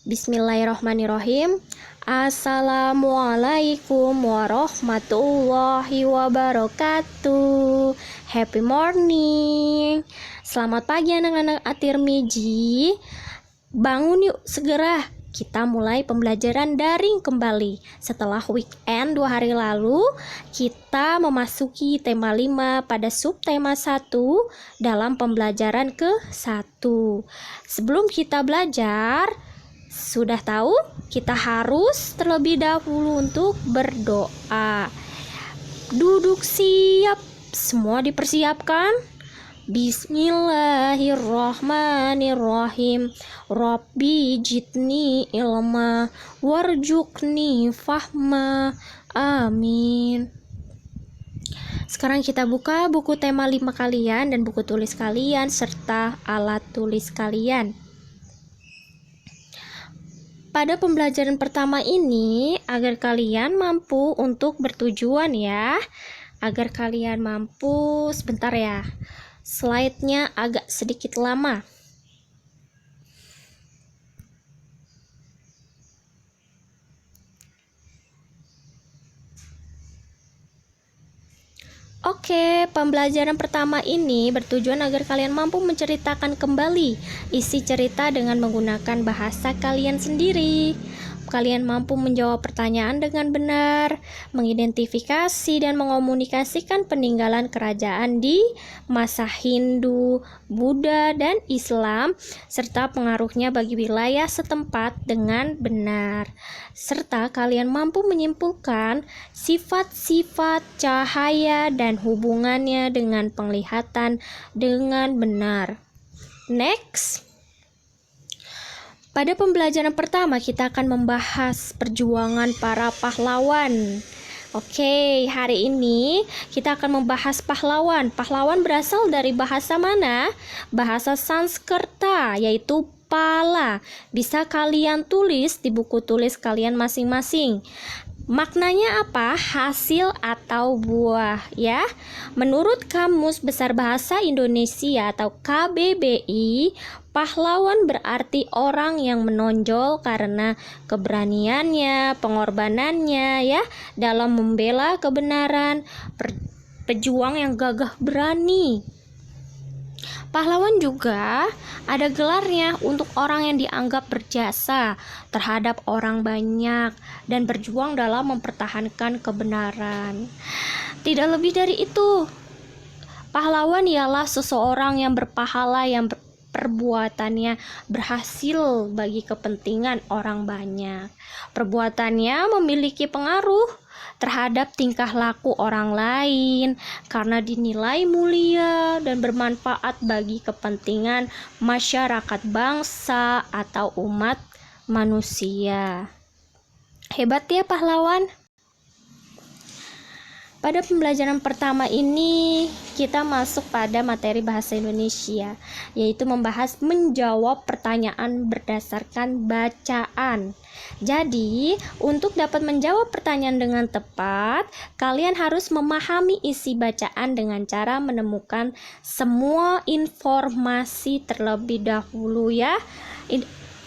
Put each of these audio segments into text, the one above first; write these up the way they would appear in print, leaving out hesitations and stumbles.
Bismillahirrahmanirrahim. Assalamualaikum warahmatullahi wabarakatuh. Happy morning. Selamat pagi anak-anak At-Tirmidzi. Bangun yuk segera. Kita mulai pembelajaran daring kembali. Setelah weekend 2 hari lalu, kita memasuki tema 5 pada subtema 1 dalam pembelajaran ke-1. Sebelum kita belajar, sudah tahu kita harus terlebih dahulu untuk berdoa. Duduk siap, semua dipersiapkan. Bismillahirrahmanirrahim. Rabbi jidni ilma warjukni fahma. Amin. Sekarang kita buka buku tema 5 kalian dan buku tulis kalian serta alat tulis kalian. Pada pembelajaran pertama ini, agar kalian mampu untuk bertujuan ya. Agar kalian mampu, sebentar ya. Slide-nya agak sedikit lama. Oke, pembelajaran pertama ini bertujuan agar kalian mampu menceritakan kembali isi cerita dengan menggunakan bahasa kalian sendiri. Kalian mampu menjawab pertanyaan dengan benar, mengidentifikasi dan mengomunikasikan peninggalan kerajaan di masa Hindu, Buddha, dan Islam, serta pengaruhnya bagi wilayah setempat dengan benar. Serta kalian mampu menyimpulkan sifat-sifat cahaya dan hubungannya dengan penglihatan dengan benar. Next. Pada pembelajaran pertama kita akan membahas perjuangan para pahlawan. Oke, hari ini kita akan membahas pahlawan. Pahlawan berasal dari bahasa mana? Bahasa Sanskerta, yaitu pala. Bisa kalian tulis di buku tulis kalian masing-masing. Maknanya apa? Hasil atau buah ya. Menurut Kamus Besar Bahasa Indonesia atau KBBI, pahlawan berarti orang yang menonjol karena keberaniannya, pengorbanannya ya dalam membela kebenaran, pejuang yang gagah berani. Pahlawan juga ada gelarnya untuk orang yang dianggap berjasa terhadap orang banyak dan berjuang dalam mempertahankan kebenaran. Tidak lebih dari itu, pahlawan ialah seseorang yang berpahala yang perbuatannya berhasil bagi kepentingan orang banyak. Perbuatannya memiliki pengaruh terhadap tingkah laku orang lain karena dinilai mulia dan bermanfaat bagi kepentingan masyarakat bangsa atau umat manusia. Hebat ya pahlawan. Pada pembelajaran pertama ini kita masuk pada materi bahasa Indonesia, yaitu membahas menjawab pertanyaan berdasarkan bacaan. Jadi, untuk dapat menjawab pertanyaan dengan tepat, kalian harus memahami isi bacaan dengan cara menemukan semua informasi terlebih dahulu ya.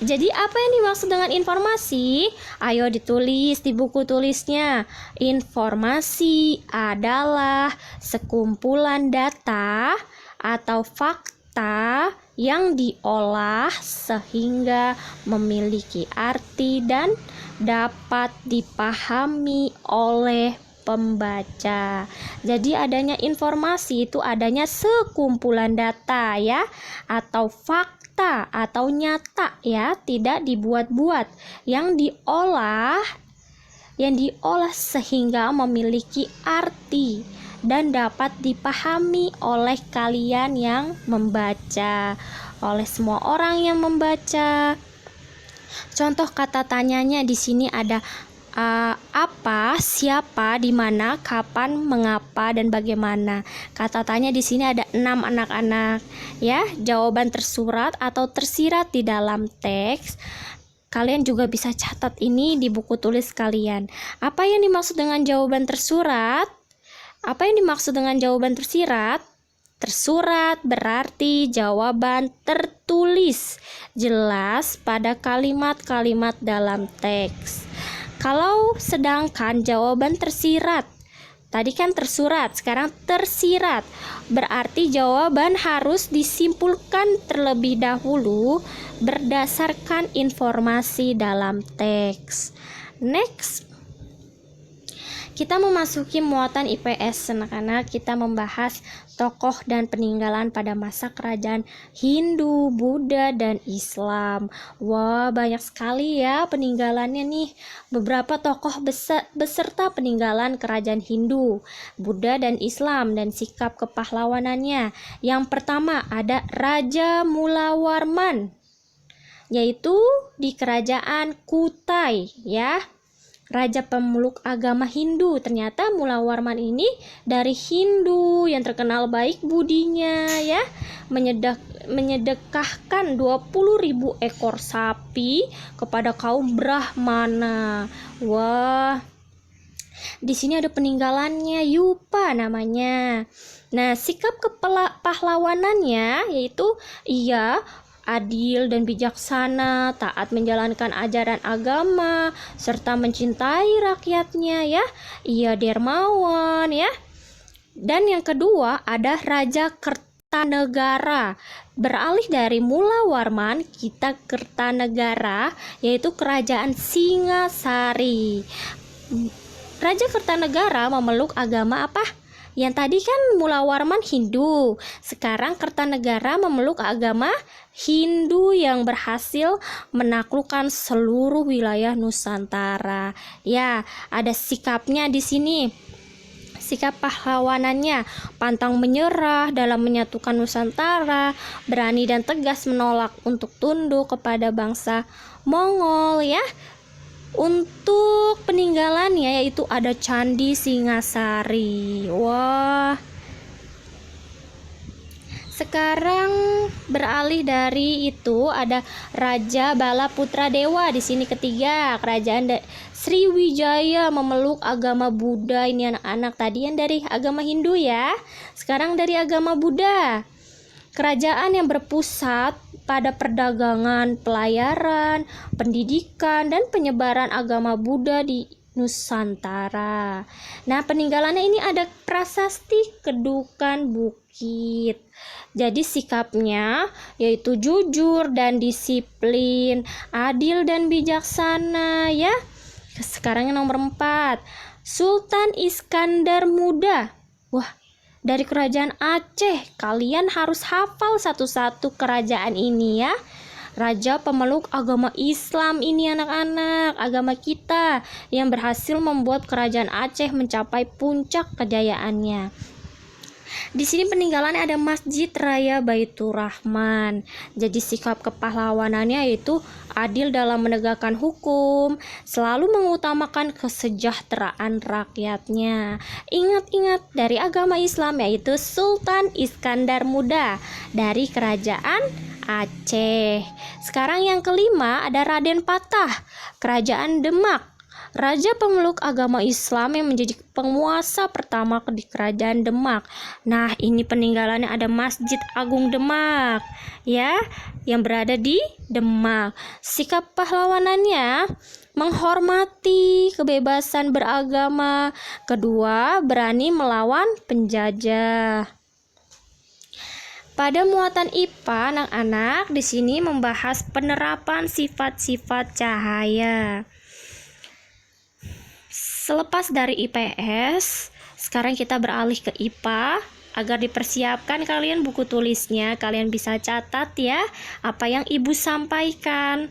Jadi apa yang dimaksud dengan informasi? Ayo ditulis di buku tulisnya. Informasi adalah sekumpulan data atau fakta yang diolah sehingga memiliki arti dan dapat dipahami oleh pembaca. Jadi adanya informasi itu adanya sekumpulan data ya atau fakta atau nyata ya, tidak dibuat-buat, yang diolah sehingga memiliki arti dan dapat dipahami oleh kalian yang membaca, oleh semua orang yang membaca. Contoh kata tanyanya di sini ada apa, siapa, di mana, kapan, mengapa, dan bagaimana. Kata tanya di sini ada 6 anak-anak ya. Jawaban tersurat atau tersirat di dalam teks. Kalian juga bisa catat ini di buku tulis kalian. Apa yang dimaksud dengan jawaban tersurat? Apa yang dimaksud dengan jawaban tersirat? Tersurat berarti jawaban tertulis, jelas pada kalimat-kalimat dalam teks. Kalau sedangkan jawaban tersirat, tadi kan tersurat, sekarang tersirat, berarti jawaban harus disimpulkan terlebih dahulu berdasarkan informasi dalam teks. Next, kita memasuki muatan IPS. Anak-anak, kita membahas tokoh dan peninggalan pada masa kerajaan Hindu, Buddha, dan Islam. Wah, banyak sekali ya peninggalannya nih. Beberapa tokoh beserta peninggalan kerajaan Hindu, Buddha, dan Islam, dan sikap kepahlawanannya. Yang pertama ada Raja Mulawarman, yaitu di kerajaan Kutai ya. Raja pemeluk agama Hindu. Ternyata Mulawarman ini dari Hindu yang terkenal baik budinya ya, menyedekahkan 20.000 ekor sapi kepada kaum Brahmana. Wah, di sini ada peninggalannya, Yupa namanya. Nah, sikap kepahlawanannya yaitu ia adil dan bijaksana, taat menjalankan ajaran agama, serta mencintai rakyatnya ya. Ia dermawan ya. Dan yang kedua ada Raja Kertanegara. Beralih dari Mulawarman, kita Kertanegara, yaitu kerajaan Singasari. Raja Kertanegara memeluk agama apa? Yang tadi kan Mulawarman Hindu, sekarang Kertanegara memeluk agama Hindu yang berhasil menaklukkan seluruh wilayah Nusantara. Ya, ada sikapnya di sini. Sikap pahlawanannya, pantang menyerah dalam menyatukan Nusantara, berani dan tegas menolak untuk tunduk kepada bangsa Mongol ya. Untuk peninggalannya yaitu ada Candi Singasari. Wah. Sekarang beralih dari itu ada Raja Balaputra Dewa di sini ketiga, kerajaan Sriwijaya memeluk agama Buddha. Ini anak-anak tadi yang dari agama Hindu ya. Sekarang dari agama Buddha. Kerajaan yang berpusat pada perdagangan, pelayaran, pendidikan, dan penyebaran agama Buddha di Nusantara. Nah, peninggalannya ini ada prasasti Kedukan Bukit. Jadi sikapnya yaitu jujur dan disiplin, adil dan bijaksana ya. Sekarang yang nomor 4, Sultan Iskandar Muda. Wah, dari kerajaan Aceh. Kalian harus hafal satu-satu kerajaan ini ya. Raja pemeluk agama Islam ini anak-anak, agama kita yang berhasil membuat kerajaan Aceh mencapai puncak kejayaannya. Di sini peninggalannya ada Masjid Raya Baitur Rahman. Jadi sikap kepahlawanannya yaitu adil dalam menegakkan hukum, selalu mengutamakan kesejahteraan rakyatnya. Ingat-ingat dari agama Islam yaitu Sultan Iskandar Muda dari kerajaan Aceh. Sekarang yang kelima ada Raden Patah, kerajaan Demak. Raja pemeluk agama Islam yang menjadi penguasa pertama di kerajaan Demak. Nah, ini peninggalannya ada Masjid Agung Demak ya, yang berada di Demak. Sikap pahlawanannya menghormati kebebasan beragama. Kedua, berani melawan penjajah. Pada muatan IPA, anak-anak di sini membahas penerapan sifat-sifat cahaya. Selepas dari IPS, sekarang kita beralih ke IPA. Agar dipersiapkan kalian buku tulisnya, kalian bisa catat ya apa yang ibu sampaikan.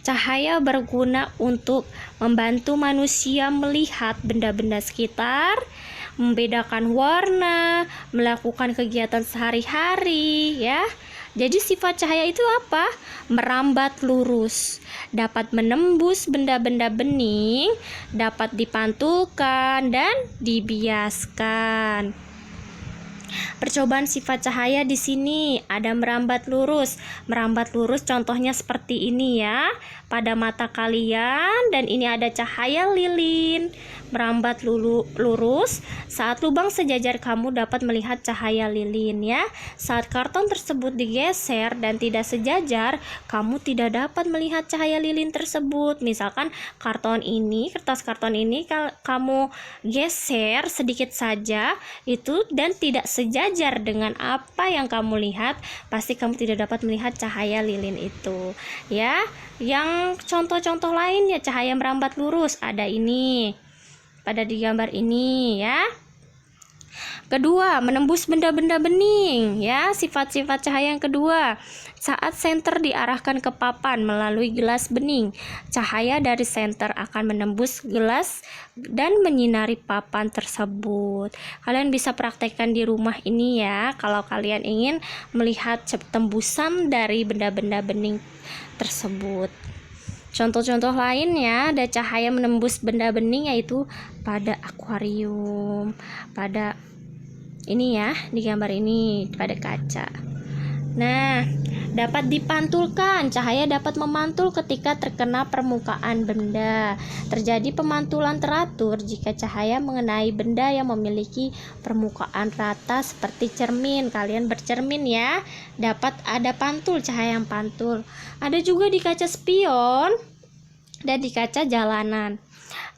Cahaya berguna untuk membantu manusia melihat benda-benda sekitar, membedakan warna, melakukan kegiatan sehari-hari ya. Jadi sifat cahaya itu apa? Merambat lurus, dapat menembus benda-benda bening, dapat dipantulkan dan dibiaskan. Percobaan sifat cahaya di sini ada merambat lurus. Merambat lurus contohnya seperti ini ya. Pada mata kalian, dan ini ada cahaya lilin. Merambat lurus. Saat lubang sejajar kamu dapat melihat cahaya lilin ya. Saat karton tersebut digeser dan tidak sejajar, kamu tidak dapat melihat cahaya lilin tersebut. Misalkan kertas karton ini kamu geser sedikit saja itu dan tidak sejajar dengan apa yang kamu lihat, pasti kamu tidak dapat melihat cahaya lilin itu ya. Yang contoh-contoh lain ya cahaya merambat lurus ada ini pada di gambar ini ya. Kedua, menembus benda-benda bening ya. Sifat-sifat cahaya yang kedua, saat senter diarahkan ke papan melalui gelas bening, cahaya dari senter akan menembus gelas dan menyinari papan tersebut. Kalian bisa praktekkan di rumah ini ya, kalau kalian ingin melihat tembusan dari benda-benda bening tersebut. Contoh-contoh lainnya ada cahaya menembus benda bening yaitu pada akuarium, pada ini ya, di gambar ini pada kaca. Nah, dapat dipantulkan. Cahaya dapat memantul ketika terkena permukaan benda. Terjadi pemantulan teratur jika cahaya mengenai benda yang memiliki permukaan rata seperti cermin. Kalian bercermin ya, dapat ada pantul, cahaya yang pantul. Ada juga di kaca spion dan di kaca jalanan.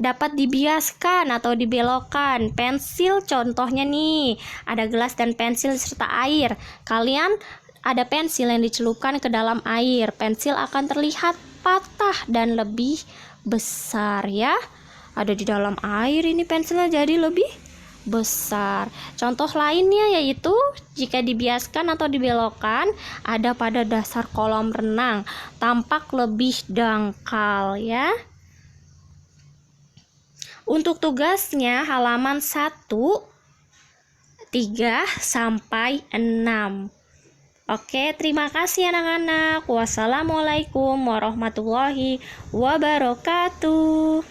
Dapat dibiaskan atau dibelokkan. Pensil contohnya nih, ada gelas dan pensil serta air. Kalian ada pensil yang dicelupkan ke dalam air. Pensil akan terlihat patah dan lebih besar ya. Ada di dalam air ini pensilnya jadi lebih besar. Contoh lainnya yaitu jika dibiaskan atau dibelokkan, ada pada dasar kolam renang, tampak lebih dangkal ya. Untuk tugasnya halaman 1, 3 sampai 6. Oke, terima kasih anak-anak. Wassalamualaikum warahmatullahi wabarakatuh.